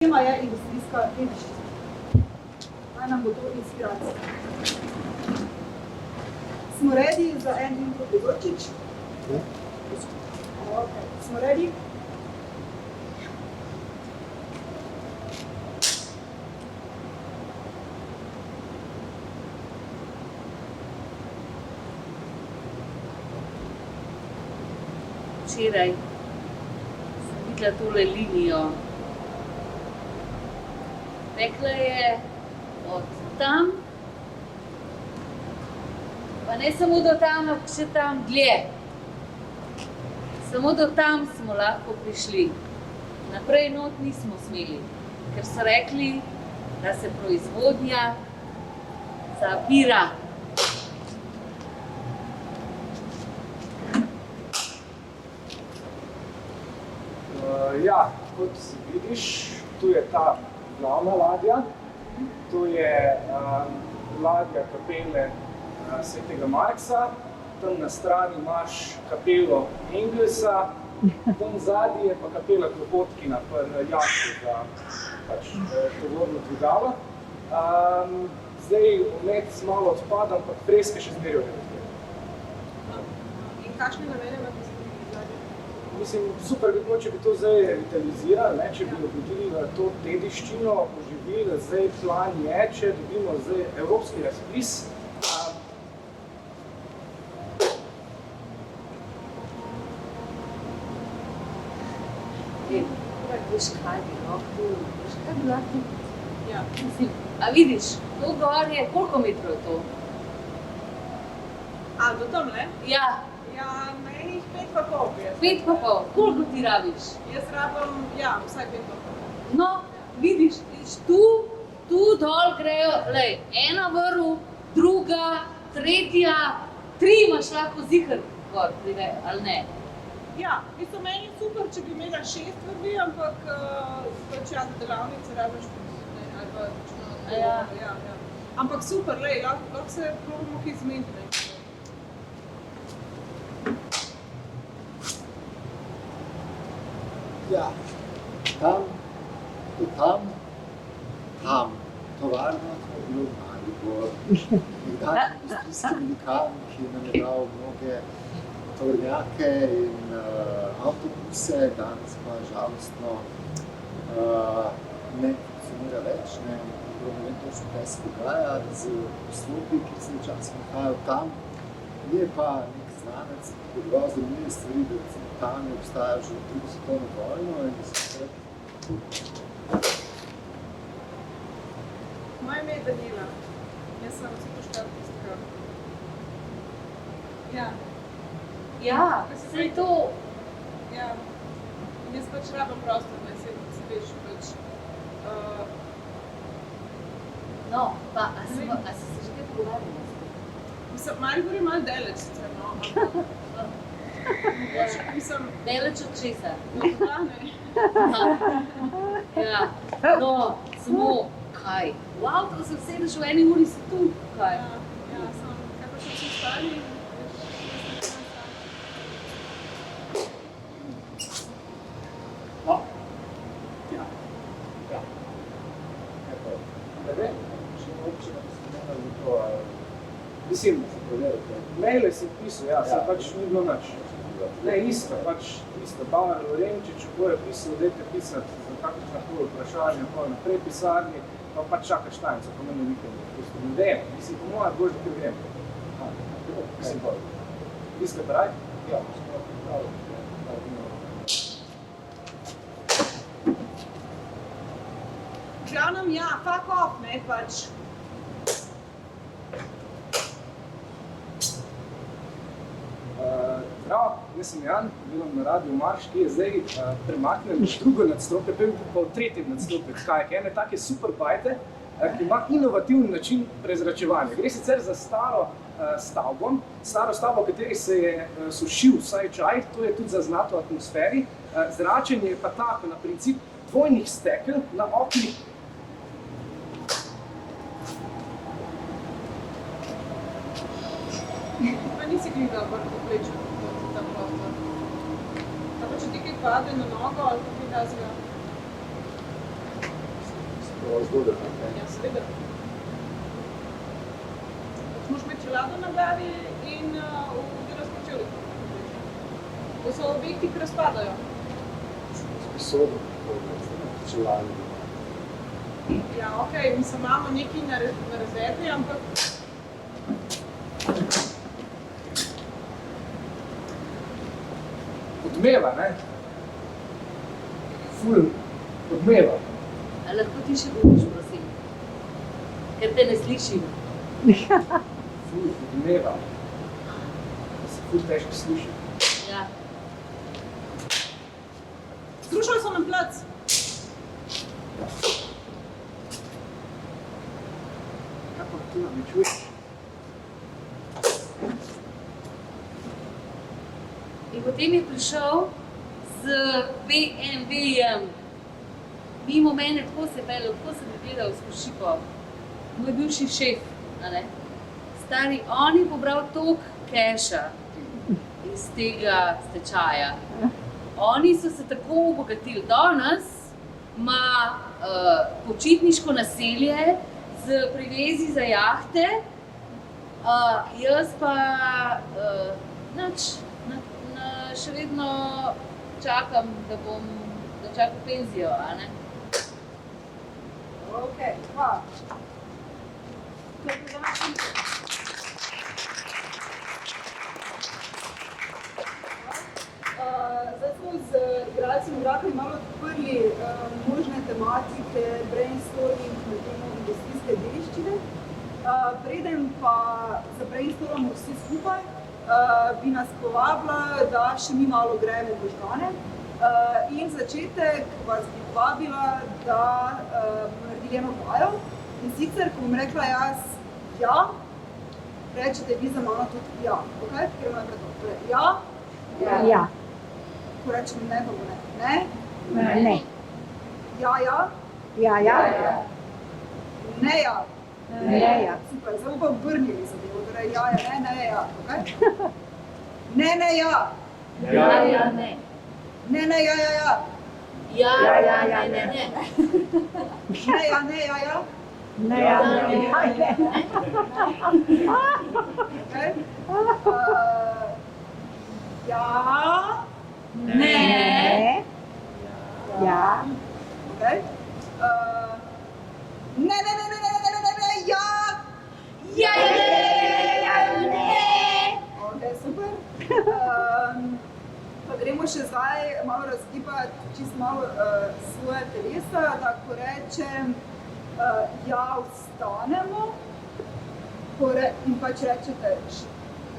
Tema je industrijska dediščina. Naj nam bo to inspiracija. Smo ready za en intro Gregorčič? Okay. Smo ready? Včeraj sem videla tole linijo. Rekla je od tam, pa ne samo do tam, ampak še tam dlje. Samo do tam smo lahko prišli. Naprej not nismo smeli, ker so rekli, da se proizvodnja zapira. Ja, kot vidiš, tu je ta glavna ladja. To je ladja kapele Svetega Marksa. Tam na strani imaš kapelo Engelsa, tam zadnji je pa kapela Kropotkina, jahtu za tovorno dvigalo. Zdaj omet malo odpada, ampak freske še zmeraj odreagujejo. In kakšne namene imate? Mislim, super bi bilo, če bi to zdaj revitalizirali, če bi obudili to dediščino, oživili, zdaj plan je, če dobimo zdaj evropski razpis. Veš kaj bi lahko? Ja, mislim, a vidiš, to gor je, koliko metrov je to? A, do tam, ne? Ja. Ja, meni 5,5. 5,5. Koliko ti rabiš? Jaz rabim, ja, vsaj 5,5. No, vidiš, tu dol grejo, lej, ena vrv, druga, tretja, 3 imaš lahko ziher gor, ali ne? Ja, mislim, meni je super, če bi imela 6 vrvi, ampak pač ja, za delavnice rabiš ali pa ja. Ampak super, lej, lahko se probamo kaj zmeniti. Ja, tam, tovarno smo bilo v Maribor, nekdanji industrijski velikan, ki je nameraval mnoge tovornjake in avtobuse, danes pa žalostno ne funkcionira več, ne vem točno, kaj se dogaja z poslopi, ki se včasih nahajajo tam. Je pa nek znanec, ki je dovolj zanimive stvari, da tam je obstajal že drugo svetovno vojno in da se Moje ime je Daniela. Jaz sem psihoterapeutka. Ja. Ja, vse to. Ja. Jaz pač rabim prostor, da se veš pač. No, pa, a si se že kaj pogovarjala? Mislim, Maribor je malo daleč sicer, no, ampak daleč od česa? Ja, ne. Ja, no, samo kaj? V avto se vsedeš v 1 uri, si tu, kaj? Ja, samo kako še vsi ostali. No, ja. Ne vem, še občina bi se imela za to, mislim, maile si pisal, ja, se pač ni bilo nič. Ne, isto, Bauer Lorenčič, ko je pisal, dajte pisati za kakršnakoli vprašanje, naprej pisarni, pa pač čakaš tajnico, pa meni nekaj ne. Ne vem, mislim, po moja boš, da kaj grem. Mislim pa, iskate raj? Ja, mislim, prav. Glavnem, ja, fuck off, ne, pač. Zdravo, jaz sem Jan, delam na Radiu Marš, ki je zdaj premaknen v drugo nadstropje, pa v tretjem nadstropje kajak, ene take super bajte, ki ima inovativen način prezračevanja. Gre sicer za staro stavbo, v kateri se je sušil vsaj čaj, to je tudi zaznato v atmosferi. Zračenje je pa tako, na princip dvojnih stekel na oknih. Pa nisi gleda vrhu pleču, tam prostor. Tako, če ti kaj pade na nogo ali kaj razga? zgodaj. Ja, seveda. Moš imeti čelado na glavi in v delovskem čevlju. To so objekti, ki razpadajo. Sposoben, čelani. Ja, okej, mislim, imamo nekaj na rezervi, ampak Odmeva, ne? Ful odmeva. A lahko ti še govoriš, prosim? Ker te ne slišim. Ful odmeva. Da se ful težko sliši. Ja. strušali so nam plac. Kaj pa ti ne čuješ? In potem je prišel z BMW-jem mimo mene, tako se je peljal, tako sem je gledal skozi šipo. Moj bivši šef, a ne? Stari, on je pobral toliko keša iz tega stečaja. Oni so se tako obogatili. Danes ima počitniško naselje z privezi za jahte, jaz pa nič. Še vedno čakam, da bom dočakal penzijo, a ne? Okej, hvala. Zdaj smo z igralcem igralkami malo odprli možne tematike, brainstorming na temo industrijske dediščine. Preden pa zabrainstormamo vsi skupaj, bi nas povabila, da še mi malo gremo v možgane. In začetek vas bi povabila, da bomo naredili eno vajo. In sicer, ko bom rekla jaz ja, rečete vi za mano tudi ja. Okay? Gremo naprej to. Torej, ja. Ja. Ko rečem ne, pa bo ne. Ne? Ne. Ja, ja. Ja, ja. Ne, ja. Ne, ja. Super, zdaj bomo pa obrnili zadevo. Torej, ja, ja, ne, ne, ja. Okay? Ne, ne, ja. Ja, ja, ne. Ne, ne, ja, ja, ja. Ja, ja, ja, ne, ne. Ne, ja, ne, ja, ja. Ne, ja, ne, ja, ne. Okay? Ja. Ne. Ja. Okay? Ne, ne, ne, ne, ne, ne, ne, ne, ja. Ja, ja, ne. Okay, super. Pa gremo še zdaj malo razgibati čisto malo svoje telesa, da ko rečem ja, vstanemo in pač rečete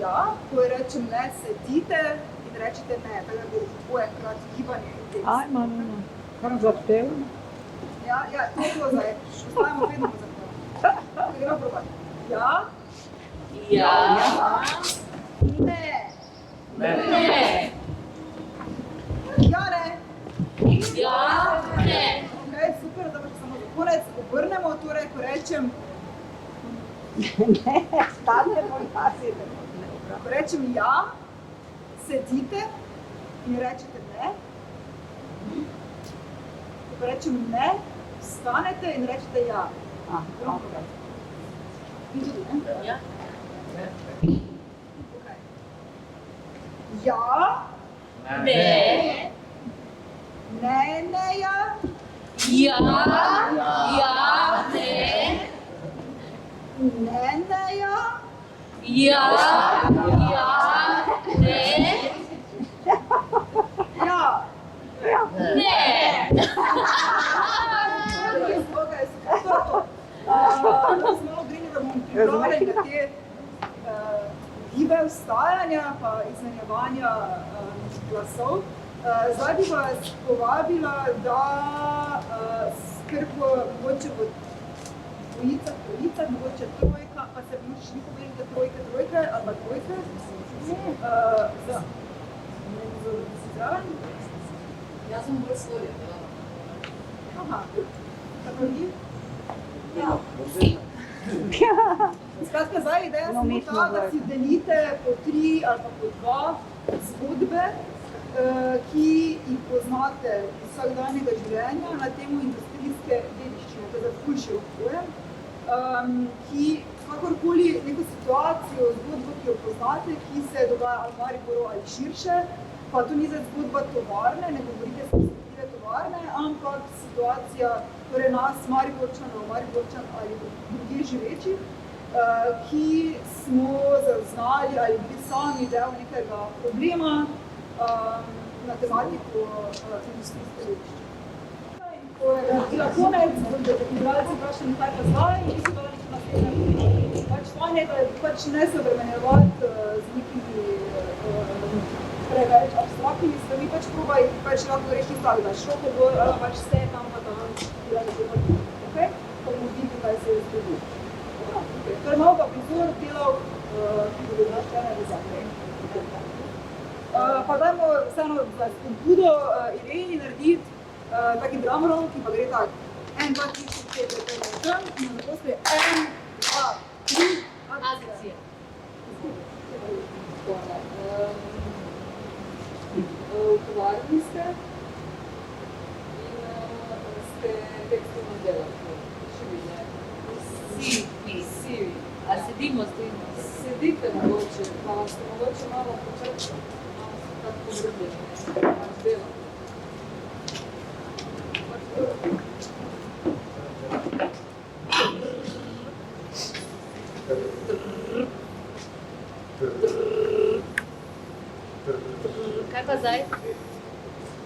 ja, ko rečem ne, sedite in rečete ne, tako da bo dvojkrat gibanje in tekst. Aj, malo, kar zahtevno. Ja, ja, to je bilo zdaj, ostajamo vedno po zahtevu. Gremo probati. Ja. Ja. Ne. Ne. Ja, ne. Ja, ne. Okay, super, da pa še samo za konec obrnemo, torej, ko rečem Ne, stanemo in pa sedemo. ko rečem ja, sedite in rečete ne. Ko rečem ne, vstanete in rečete ja. Okay. In tudi, ne? Ja. Okay. Ja, Ne. ne, ne, ja. Ja. Ja, ne. Ne, ne, ja. Ja. Ja, ne. Ja. Ne. Okay, super, to je to. Smo malo grili, da bomo pripravljeni na te gibe vstajanja pa izmenjevanja glasov. Zdaj bi vas povabila, da skrbo mogoče v dvojicah, mogoče trojka, pa se mogoče vi povedite trojke, ali pa trojke. Za si zraven? Jaz sem bolj svolja. Aha, tako vi? Ja. Ja. Skratka, zdaj ideja No, samo mi smo ta, da si delite po 3 ali pa po 2 zgodbe, ki jih poznate iz vsakdanjega življenja na temo industrijske dediščine. to je za ful širok pojem, ki kakorkoli neko situacijo, zgodbo, ki jo poznate, ki se dogaja ali v Mariboru ali širše, pa to ni zdaj zgodba tovarne, ne govorite perspektive tovarne, ampak situacija torej nas, Mariborčan ali drugje živečih, ki smo zaznali ali bili sami del nekega problema na tematiko industrijske dediščine. Ko je naredila konec, bodo igralci vprašali, kaj pa zdaj, in so dali na naslednje. Pač fajn je, da pač ne se obremenjevati z nekimi preveč abstraktnimi stvarmi, pač probaj, pač lahko rešiti staviti, da šroko bolj, pač vse tam pa tam, bila ne bo narediti, okej? Pa bomo videli, kaj se je zgodilo. Torej malo pa prizor delal, ki bodo značene v zaprej. Pa dajmo vseeno za spodbudo Ireni narediti taki drum roll, ki pa gre tak 1, 2, 3, 4, 5, 6, 7, in na to spet 1, 2, 3, akcija. V tovarni ste in ste tekstilno delali, še vi ne? Sivi. A sedimo s tem? Sedite mogoče, pa ste mogoče malo počrpali, malo ste tako pogrbljeni, pač delate. Kaj pa zdaj?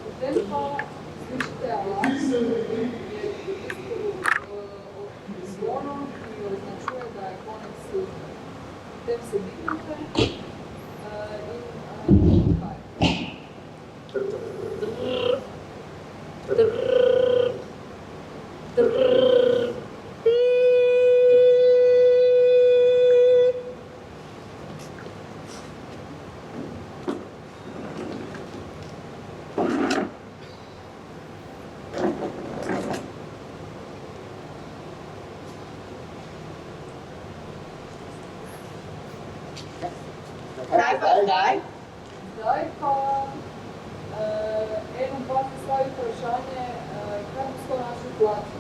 Potem pa slišite alarm, je zvono, ki označuje, da je konec službe. Potem se dignete in kaj? Zdaj pa eno pa postavi vprašanje, kaj bo s to našo plačo?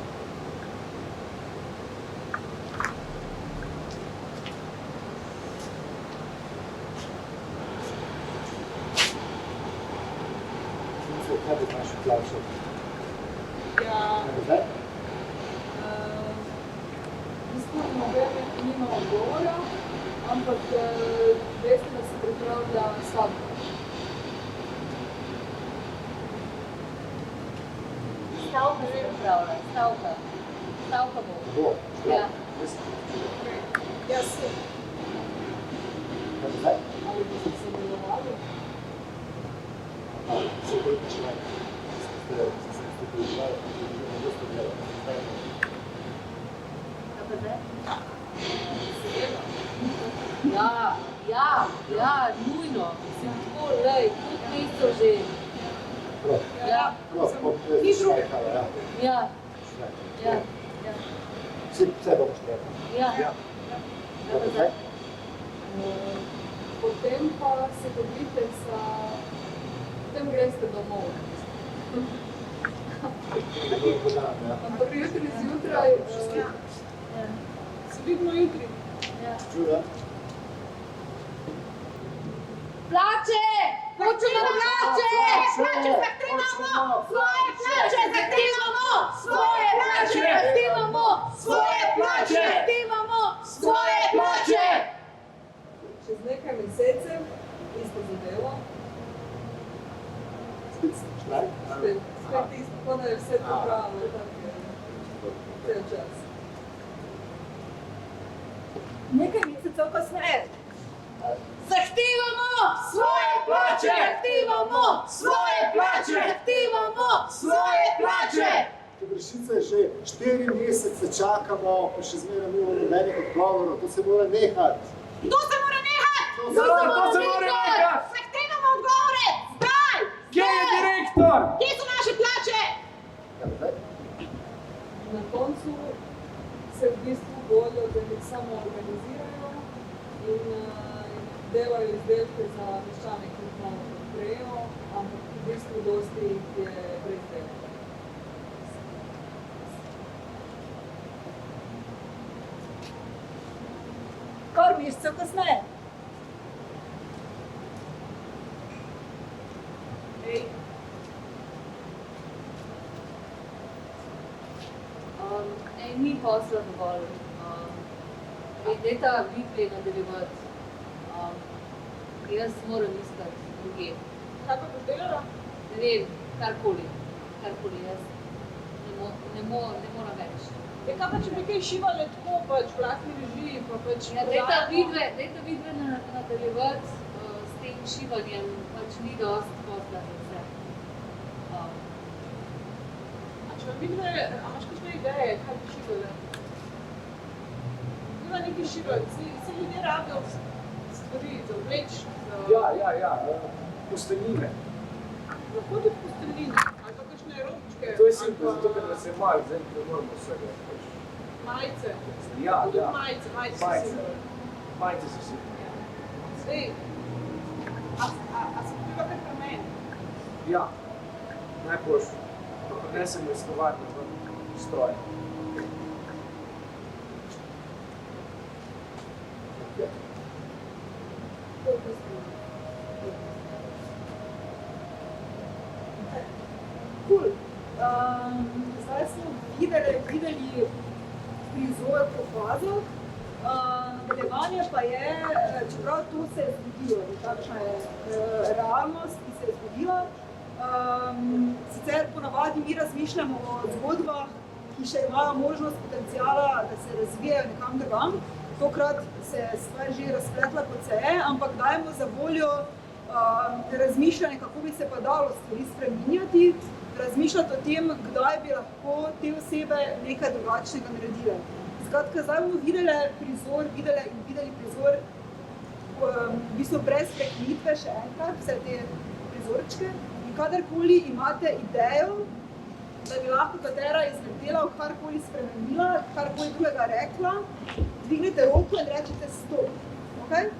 Kaj bo naš plačal? Ja, v bistvu nobene nima odgovora, ampak veste, da se pripravlja svadba. Stavka se pripravlja, stavka. Stavka bo. Bo? Ja. Jaz se. Kaj bo zdaj? Ali boste se delovali? Se je koliko človek? Ste pripravljali, ne boste delali. Kaj pa zdaj? Seveda. Ja, nujno. Mislim, tako, lej, koliko mesecev že. Prav. Ja. Prav, ni štrajkala, ja. Ja. Vse bomo štrajkali. Ja. Kaj bo zdaj? Potem pa se dobite za... Potem greste domov. Ampak jutri zjutraj... Se vidimo jutri. Čuda? Plače! Hočemo plače! Plače zahtevamo! Svoje plače zahtevamo! Svoje plače zahtevamo! Svoje plače zahtevamo! Svoje plače! Čez nekaj mesecev, isto zadevo, Štrajk? spet isto, pa da je vse pripravljeno, tako je cel čas. Nekaj mesecev kasneje. Zahtevamo svoje plače! Zahtevamo svoje plače! Zahtevamo svoje plače! Rešnica je že 4 mesece čakamo, pa še zmeraj nimamo nobenih odgovorov. To se mora nehati. To se mora nehati! To se mora nehati! Zahtevamo odgovore! Zdaj! Kje je direktor? Kje so naše plače? Na koncu se v bistvu bodo, da jih samo organizirajo in delajo izdelke za meščane, ki jih malo podprejo, ampak v bistvu dosti jih je brez dela. mesecev kasneje. Ej, Ni posla dovolj. Dajta vidve nadaljevati. Jaz moram iskati druge. kaj pa boš delala? Ne vem, karkoli jaz. Ne moram več. Kaj pa če bi kaj šivali tako, pač v lastni režiji, pa pač Ja, dajta vidve nadaljevati s tem šivanjem, pač ni dosti posla za vse. A če vam vidve, a imaš kakšne ideje, kaj bi šivale? Bila nekaj šivati, se ljudje rabijo stvari za obleč, Ja, posteljine. lahko tudi posteljine, ali pa kakšne robčke, To je simpel, zato ker nas je malo, zdaj ne moramo vsega. majice. Ja, Tudi ja. majice so Majice. super. Majice so si. Zdaj, a se dobiva kar pri meni? Ja, najboljš. Pa prinesem iz tovarne v stroj. Cool. Zdaj smo videli prizor po fazah. Nadaljevanje pa je, čeprav to se je zgodilo, takšna je realnost, ki se je zgodila. Sicer ponavadi mi razmišljamo o zgodbah, ki še imajo možnost potenciala, da se razvijajo nekam drugam. Tokrat se je stvar že razpletla, kot se je, ampak dajmo za voljo razmišljanje, kako bi se pa dalo stvari spreminjati, razmišljati o tem, kdaj bi lahko te osebe nekaj drugačnega naredile. Skratka, zdaj bomo videli prizor v bistvu brez prekinitve še enkrat, vse te prizorčke. In kadarkoli imate idejo, da bi lahko katera izmed delov karkoli spremenila, karkoli drugega rekla, dvignete roko in rečete stop. Okay?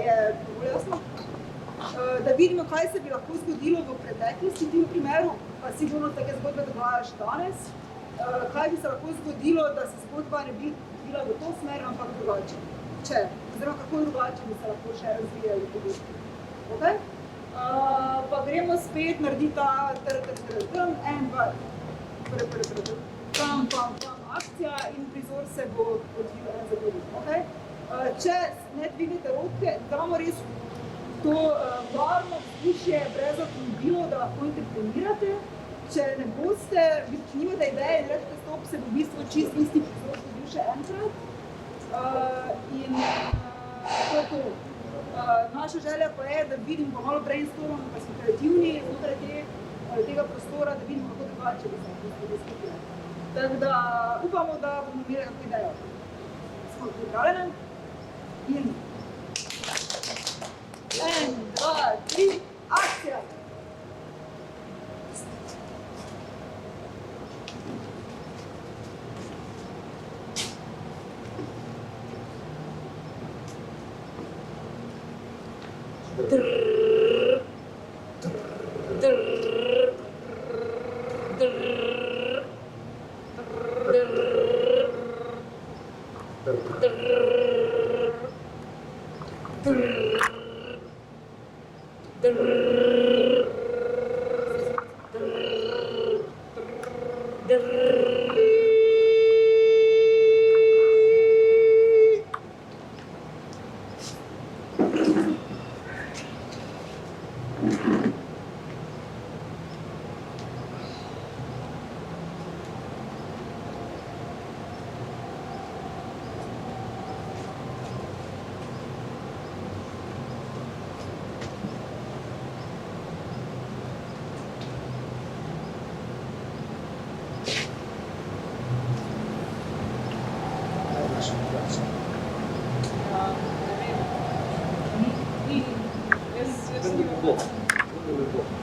Je dovolj jasno? Da vidimo, kaj se bi lahko zgodilo v preteklosti v tem primeru, pa sigurno take zgodbe dogajajo še danes. Kaj bi se lahko zgodilo, da se zgodba ne bi bila v to smer, ampak drugače. Oziroma, kako drugače bi se lahko še razvijali dogodki. Okay? Pa gremo spet narediti ta en, dva, pam, akcija in prizor se bo odvijal en za drugim. Okay? Če ne dvignete roke, damo res to varno vzdušje brez avtomobilov, da lahko intervenirate. Če ne boste, če nimate ideje in rečete stop, se bo v bistvu čist isti prizor zgodil še enkrat. In to je to. Naša želja pa je, da vidimo, pa malo brainstormamo, pa smo kreativni znotraj tega prostora, da vidimo, kako drugače bi se lahko skupine. Tako da upamo, da bomo imeli kako idejo. Smo pripravljene? In 1, 2, 3, akcija!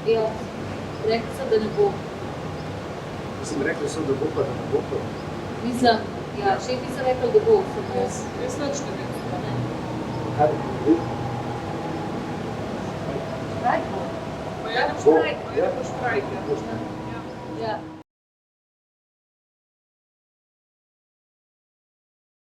Ja, rekla sem, da ne bo. Sem rekel, da bo pa, da ne bo pa. Mislim, ja, še nisem rekel, da bo. Jaz nič ne vem. Kaj bi bilo? Štrajk bo. Pa ja, ne boš štrajk, Ja.